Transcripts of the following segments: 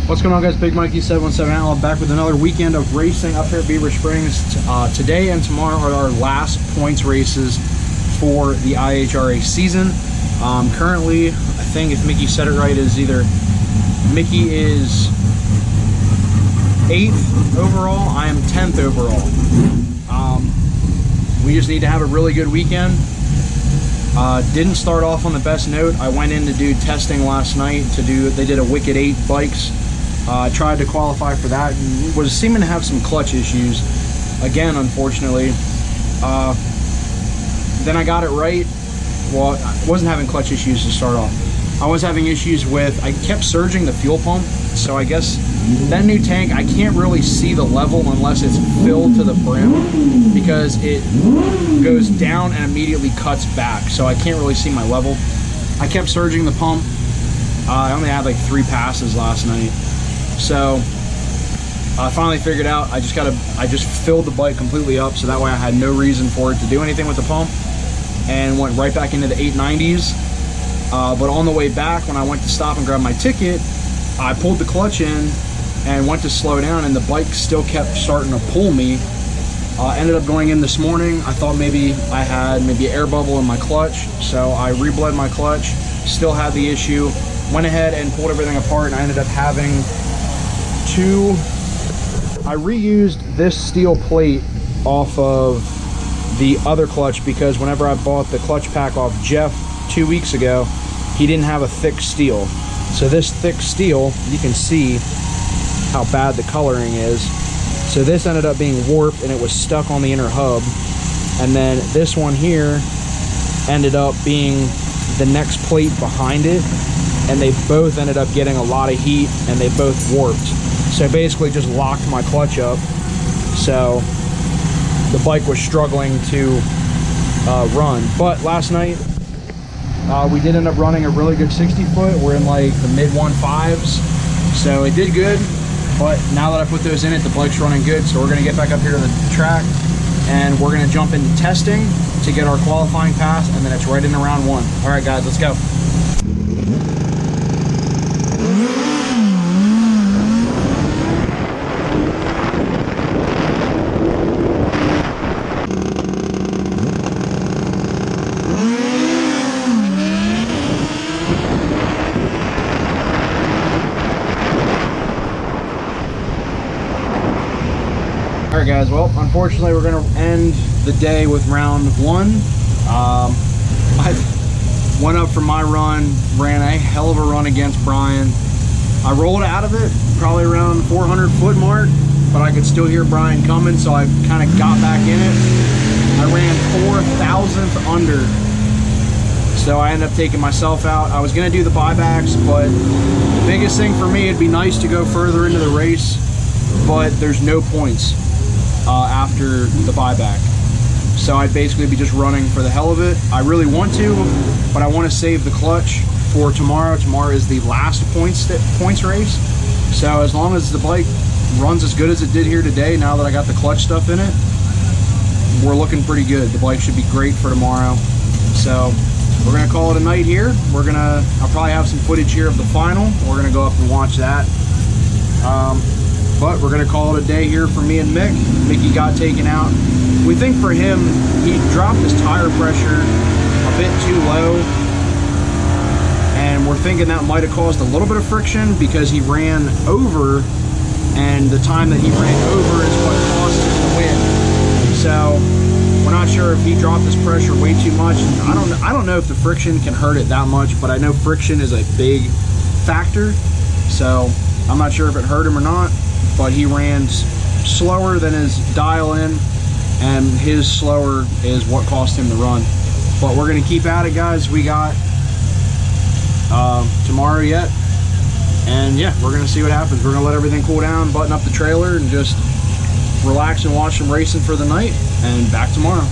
What's going on, guys? Big Mikey 717 Outlaw back with another weekend of racing up here at Beaver Springs. Today and tomorrow are our last points races for the IHRA season. Currently, I think if Mickey said it right, is either Mickey is 8th overall, I am 10th overall. We just need to have a really good weekend. Didn't start off on the best note. I went in to do testing last night they did a Wicked 8 bikes. Tried to qualify for that and was seeming to have some clutch issues again, unfortunately. Then I got it right. Well, I wasn't having clutch issues to start off. I was having issues with, I kept surging the fuel pump. So I guess that new tank, I can't really see the level unless it's filled to the brim, because it goes down and immediately cuts back. So I can't really see my level. I kept surging the pump. I only had like 3 passes last night. So I finally figured out I just filled the bike completely up, so that way I had no reason for it to do anything with the pump, and went right back into the 890s. But on the way back, when I went to stop and grab my ticket, I pulled the clutch in and went to slow down, and the bike still kept starting to pull me. Ended up going in this morning. I thought maybe I had an air bubble in my clutch, so I rebled my clutch. Still had the issue. Went ahead and pulled everything apart, and I ended up having I reused this steel plate off of the other clutch, because whenever I bought the clutch pack off Jeff 2 weeks ago, he didn't have a thick steel. So this thick steel, you can see how bad the coloring is. So this ended up being warped and it was stuck on the inner hub. And then this one here ended up being the next plate behind it, and they both ended up getting a lot of heat and they both warped. So basically just locked my clutch up. So the bike was struggling to run. But last night, we did end up running a really good 60-foot. We're in like the mid 1.5s. So it did good. But now that I put those in it, the bike's running good. So we're gonna get back up here to the track and we're gonna jump into testing to get our qualifying pass, and then it's right into round 1. All right, guys, let's go. Alright guys, well, unfortunately we're going to end the day with round 1. I went up for my run, ran a hell of a run against Brian. I rolled out of it probably around 400 foot mark, but I could still hear Brian coming, so I kind of got back in it. I ran 4,000th under, so I ended up taking myself out. I was going to do the buybacks, but the biggest thing for me, it'd be nice to go further into the race, but there's no points after the buyback. So I'd basically be just running for the hell of it. I really want to, but I want to save the clutch for tomorrow. Tomorrow is the last points race. So as long as the bike runs as good as it did here today, now that I got the clutch stuff in it, we're looking pretty good. The bike should be great for tomorrow. So we're gonna call it a night here. I'll probably have some footage here of the final. We're gonna go up and watch that. But we're gonna call it a day here for me and Mick. Mickey got taken out. We think for him, he dropped his tire pressure a bit too low, and we're thinking that might have caused a little bit of friction because he ran over, and the time that he ran over is what caused him to win. So we're not sure if he dropped his pressure way too much. I don't know if the friction can hurt it that much, but I know friction is a big factor. So I'm not sure if it hurt him or not, but he ran slower than his dial in, and his slower is what cost him the run. But we're gonna keep at it, guys. We got tomorrow yet, and yeah, we're gonna see what happens. We're gonna let everything cool down, button up the trailer, and just relax and watch some racing for the night, and back tomorrow.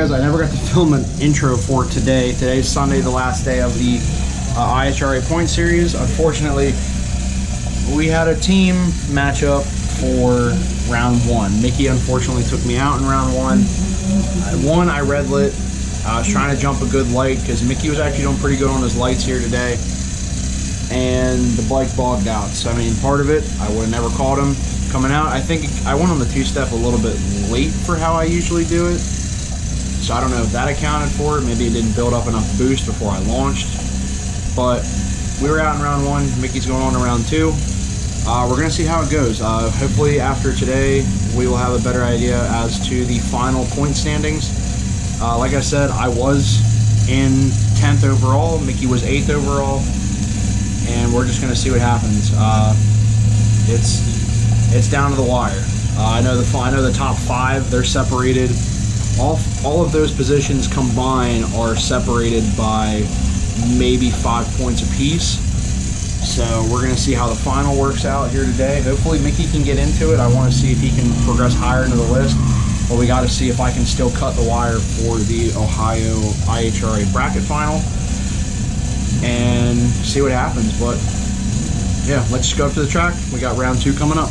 guys, I never got to film an intro for today. Today's Sunday, the last day of the IHRA point series. Unfortunately, we had a team matchup for round one. Mickey unfortunately took me out in round one. I red lit. I was trying to jump a good light because Mickey was actually doing pretty good on his lights here today, and the bike bogged out. So I mean, part of it, I would have never caught him coming out. I think I went on the two-step a little bit late for how I usually do it, so I don't know if that accounted for it. Maybe it didn't build up enough boost before I launched. But we were out in round one. Mickey's going on to round two. We're gonna see how it goes. Hopefully after today, we will have a better idea as to the final point standings. Like I said, I was in 10th overall. Mickey was 8th overall, and we're just gonna see what happens. It's down to the wire. I know the top 5. They're separated. All of those positions combined are separated by maybe 5 points apiece. So we're going to see how the final works out here today. Hopefully Mickey can get into it. I want to see if he can progress higher into the list. But we got to see if I can still cut the wire for the Ohio IHRA bracket final and see what happens. But yeah, let's just go up to the track. We got round 2 coming up.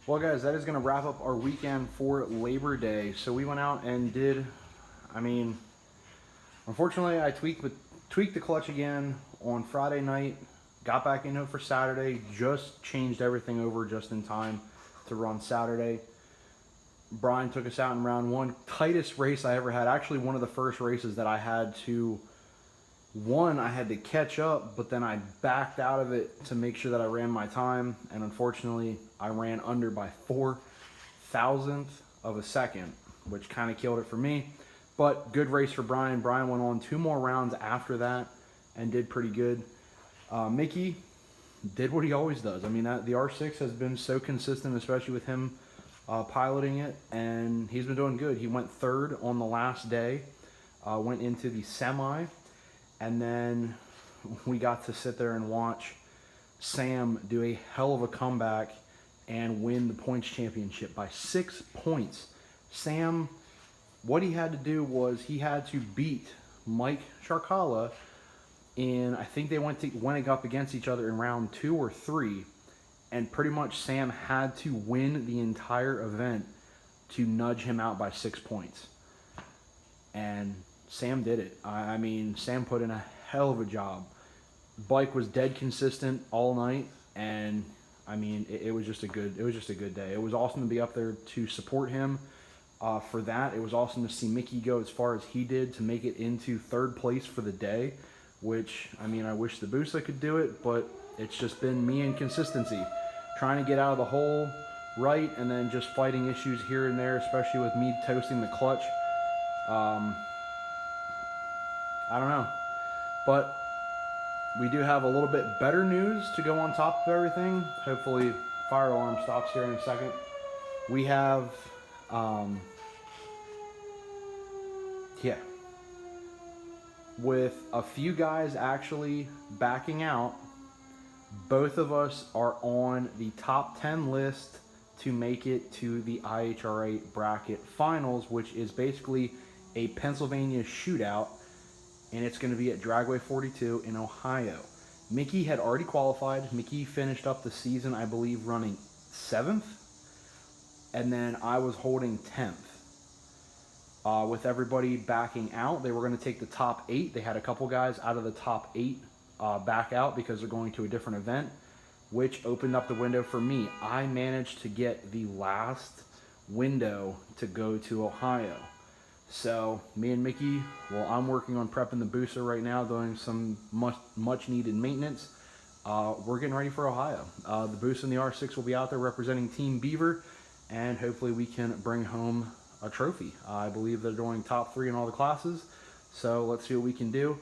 Well guys, that is going to wrap up our weekend for Labor Day. So we went out and did, unfortunately I tweaked the clutch again on Friday night, got back into it for Saturday, just changed everything over just in time to run Saturday. Brian took us out in round 1, tightest race I ever had, actually one of the first races that I had to catch up, but then I backed out of it to make sure that I ran my time, and unfortunately I ran under by 4,000th of a second, which kind of killed it for me. But good race for Brian. Brian went on 2 more rounds after that and did pretty good. Mickey did what he always does. I mean, the R6 has been so consistent, especially with him piloting it, and he's been doing good. He went 3rd on the last day, went into the semi, and then we got to sit there and watch Sam do a hell of a comeback and win the points championship by 6 points. Sam, what he had to do was he had to beat Mike Sharkala in, I think they went up against each other in round 2 or 3, and pretty much Sam had to win the entire event to nudge him out by 6 points. And Sam did it. I mean, Sam put in a hell of a job. Bike was dead consistent all night, and I mean, it was just a good day. It was awesome to be up there to support him. For that, it was awesome to see Mickey go as far as he did to make it into 3rd place for the day, which, I mean, I wish the Busa could do it, but it's just been me and consistency. Trying to get out of the hole right, and then just fighting issues here and there, especially with me toasting the clutch. I don't know, but we do have a little bit better news to go on top of everything. Hopefully fire alarm stops here in a second. We have with a few guys actually backing out, both of us are on the top 10 list to make it to the IHRA bracket finals, which is basically a Pennsylvania shootout, and it's going to be at Dragway 42 in Ohio. Mickey had already qualified. Mickey finished up the season, I believe, running 7th, and then I was holding 10th. With everybody backing out, they were going to take the top 8. They had a couple guys out of the top 8 back out because they're going to a different event, which opened up the window for me. I managed to get the last window to go to Ohio. So me and Mickey, well, I'm working on prepping the booster right now, doing some much needed maintenance. We're getting ready for Ohio. The booster and the R6 will be out there representing Team Beaver, and hopefully we can bring home a trophy. I believe they're doing top 3 in all the classes, so let's see what we can do.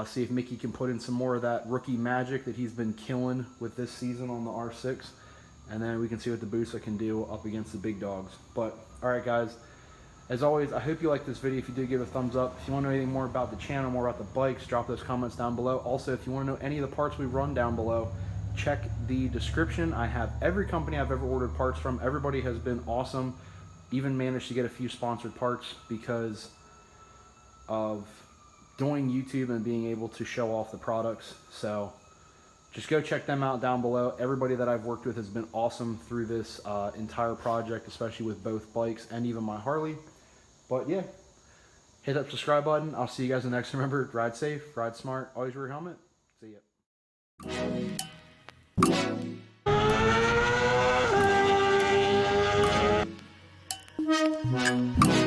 See if Mickey can put in some more of that rookie magic that he's been killing with this season on the R6, and then we can see what the booster can do up against the big dogs. But all right, guys, as always, I hope you liked this video. If you did, give it a thumbs up. If you want to know anything more about the channel, more about the bikes, drop those comments down below. Also, if you want to know any of the parts we run down below, check the description. I have every company I've ever ordered parts from. Everybody has been awesome. Even managed to get a few sponsored parts because of doing YouTube and being able to show off the products. So just go check them out down below. Everybody that I've worked with has been awesome through this entire project, especially with both bikes and even my Harley. But yeah, hit that subscribe button. I'll see you guys in the next. Remember, ride safe, ride smart, always wear your helmet. See ya.